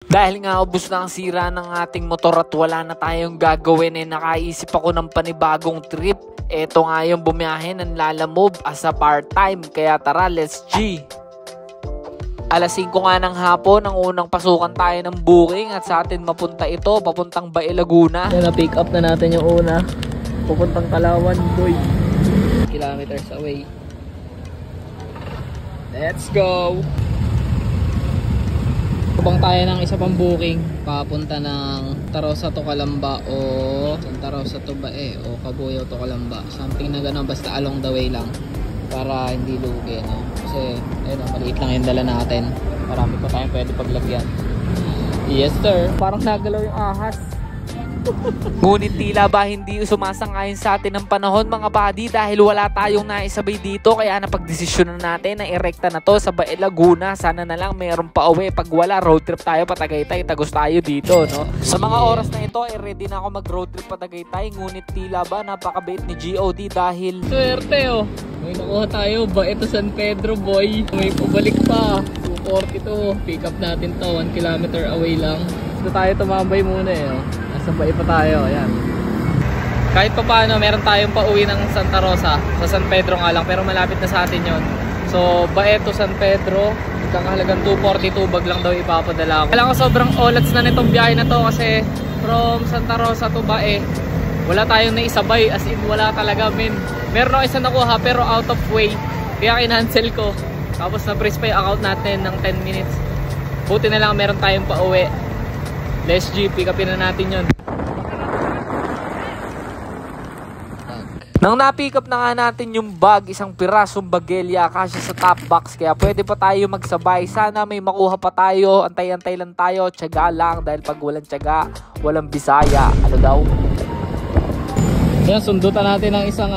Dahil nga ubos na ang sira ng ating motor at wala na tayong gagawin, nakaisip ako ng panibagong trip. Eto nga yung bumiyahe ng Lalamove as a part-time, kaya tara, let's G! Alas 5 nga ng hapon, ang unang pasukan tayo ng booking at sa atin mapunta ito, papuntang Bae, Laguna. Yan, na-pick up na natin yung una. Papuntang Kalawan, boy. Kilometers away. Let's go! Kubang tayo ng isa pang booking, papunta ng Tarosa to Calamba o Santa Rosa to Bae o Cabuyao to Calamba. Something na gano'n, basta along the way lang para hindi lugi, no? Kasi ayun, maliit lang yung dala natin. Marami pa tayong pwede paglagyan. Yes sir, parang nagalaw yung ahas. Ngunit tila ba hindi sumasang-ayon sa atin ng panahon, mga buddy, dahil wala tayong naisabay dito, kaya napagdesisyon na natin na irekta na to sa Bae, Laguna. Sana na lang meron pa uwi. Pag wala, road trip tayo pa Tagaytay, tagos tayo dito, no? Sa mga oras na ito, ready na ako mag road trip pa Tagaytay. Ngunit tila ba napakabait ni GOD dahil Swerte oh, may nakuha tayo, Bae to San Pedro, boy. May pabalik pa, 242. Pick up natin to, 1 kilometer away lang. Gusto tayo tumambay muna eh, oh. Nasa Bae pa tayo, ayan. Kahit pa paano, meron tayong pauwi ng Santa Rosa. Sa San Pedro nga lang, pero malapit na sa atin yon. So, Bae to San Pedro, kakahalagang 242 bag lang daw ipapadala ko. Kailangan ko sobrang olats na nitong biyahe na to kasi from Santa Rosa to Bae, wala tayong naisabay, as in wala talaga, men. Meron ako isang nakuha pero out of way, kaya kinancel ko. Tapos na-freeze pa yung account natin ng 10 minutes. Buti na lang meron tayong pauwi. Let's G, pick upin na natin yun. nang na-pick up na nga natin yung bag, isang pirasong bagelya kasya sa top box, kaya pwede pa tayo magsabay. Sana may makuha pa tayo, antay-antay lang tayo, tiyaga lang, dahil pag walang tiyaga, walang bisaya. Ano daw? Yan, sundutan natin ng isang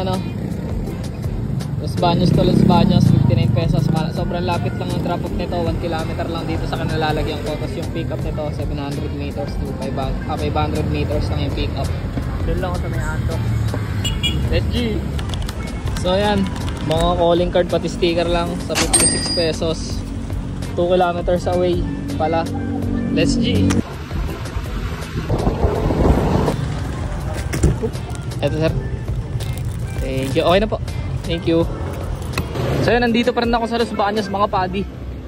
Los Baños to Los Baños, 59 pesos. Sobrang lapit lang ang drop off nito, 1 kilometer lang dito sa kanilalagyan ko. Tapos yung pick up nito, 700 meters to 500 meters lang yung pick up. Doon lang ako sa may Anto. Let's G! So yan, mga calling card pati sticker lang sa 56 pesos. 2 kilometers away pala. Let's G! Eto sir. Thank you. Okay na po. Thank you. So yun, nandito pa rin ako sa Los Baños, mga padi.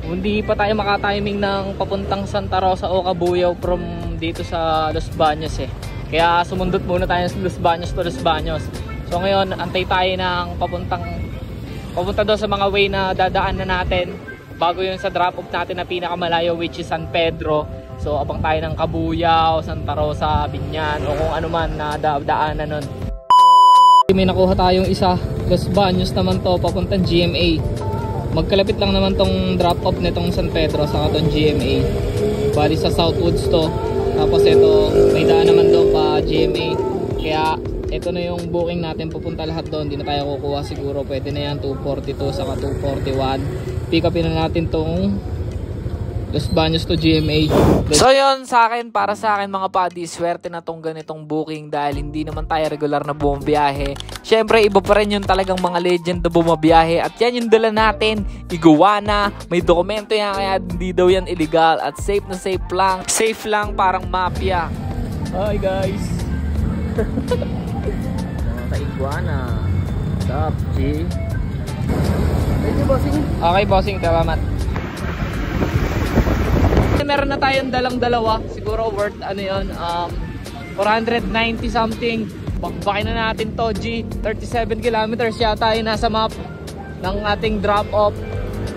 Hindi pa tayo makatiming ng papuntang Santa Rosa o Cabuyao from dito sa Los Baños eh. Kaya sumundot muna tayo sa Los Baños to Los Baños. So ngayon, antay tayo ng papunta doon sa mga way na dadaan na natin bago yun sa drop off natin na pinakamalayo, which is San Pedro. So abang tayo ng Cabuyao, Santa Rosa, Binyan o kung ano man na daanan nun. May nakuha tayong isa, Los Baños naman to, papuntang GMA. Magkalapit lang naman tong drop off nitong San Pedro sa katong GMA. Bali sa Southwoods to. Tapos ito, may daan naman doon pa GMA. Kaya ito na yung booking natin, pupunta lahat doon. Hindi na tayo kukuha siguro, pwede na yan 242 saka 241. Pick upin na natin tong Los Baños to GMA. So yun, para sa akin mga padi, swerte na tong ganitong booking dahil hindi naman tayo regular na bumabiyahe. Syempre, iba pa rin yung talagang mga legend na bumabiyahe. At yan yung dala natin, iguana, may dokumento yan, kaya hindi daw yan illegal. At safe na safe lang. Safe lang, parang mafia. Hi guys! Mga ka-iguana. Stop, G. Thank you, bossing. Okay, bossing. Salamat. Meron na tayong dalawa, siguro worth 490 something. Bakbakin na natin to, G. 37 kilometers yata yung nasa map ng ating drop off.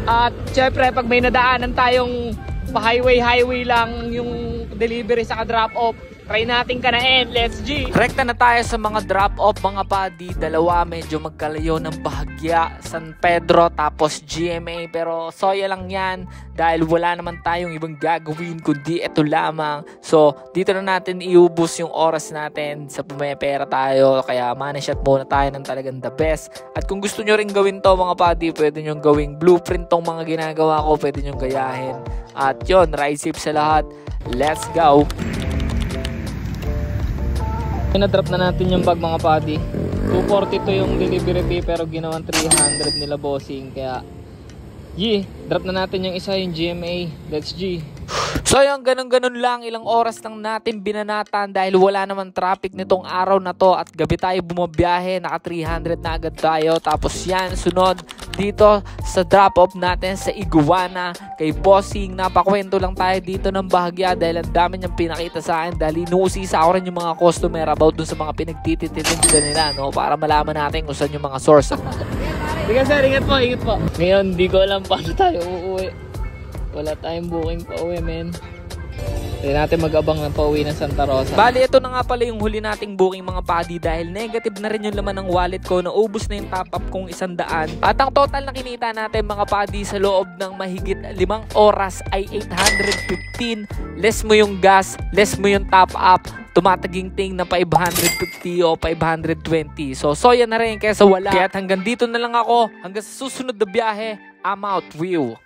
At syempre pag may nadaanan tayong pa-highway lang yung delivery sa drop off, try natin kanain. Let's G! Rekta na tayo sa mga drop-off, mga padi. Dalawa medyo magkalayo ng bahagya. San Pedro tapos GMA. Pero soya lang yan dahil wala naman tayong ibang gagawin kundi ito lamang. So dito na natin iubos yung oras natin sa pumepera tayo. Kaya money shot muna tayo ng talagang the best. At kung gusto nyo rin gawin to, mga padi, pwede nyo gawing blueprint tong mga ginagawa ko. Pwede nyo gayahin. At yun, ride safe sa lahat. Let's go! Na-drop na natin yung bag, mga padi. 242 yung delivery fee pero ginawan 300 nila, bossing. Kaya drop na natin yung isa, yung GMA. Let's G! So yung ganun-ganun lang, ilang oras lang natin binanatan dahil wala naman traffic nitong araw na to at gabi tayo bumabiyahe, naka 300 na agad tayo. Tapos yan, sunod dito sa drop off natin sa Iguana kay Bossing. Napakwento lang tayo dito ng bahagya dahil ang dami niyang pinakita sa akin dahil inuusisa ako rin yung mga customer about dun sa mga pinagtititinda nila, no? Para malaman natin kung saan yung mga source. Sige sir, ingat po. Ngayon, di ko alam paano tayo uuwi. Wala tayong booking pa uwi, men. Hindi natin mag-abang ng pauwi ng Santa Rosa. Bali, ito na nga pala yung huli nating booking mga padi dahil negative na rin yung laman ng wallet ko. Naubos na yung top up kong 100. At ang total na kinita natin mga padi sa loob ng mahigit 5 oras ay 815. Less mo yung gas, less mo yung top up, tumataginting na 550 o 520. So yan na rin kaysa wala. Kaya hanggang dito na lang ako. Hanggang sa susunod na biyahe, I'm out. View.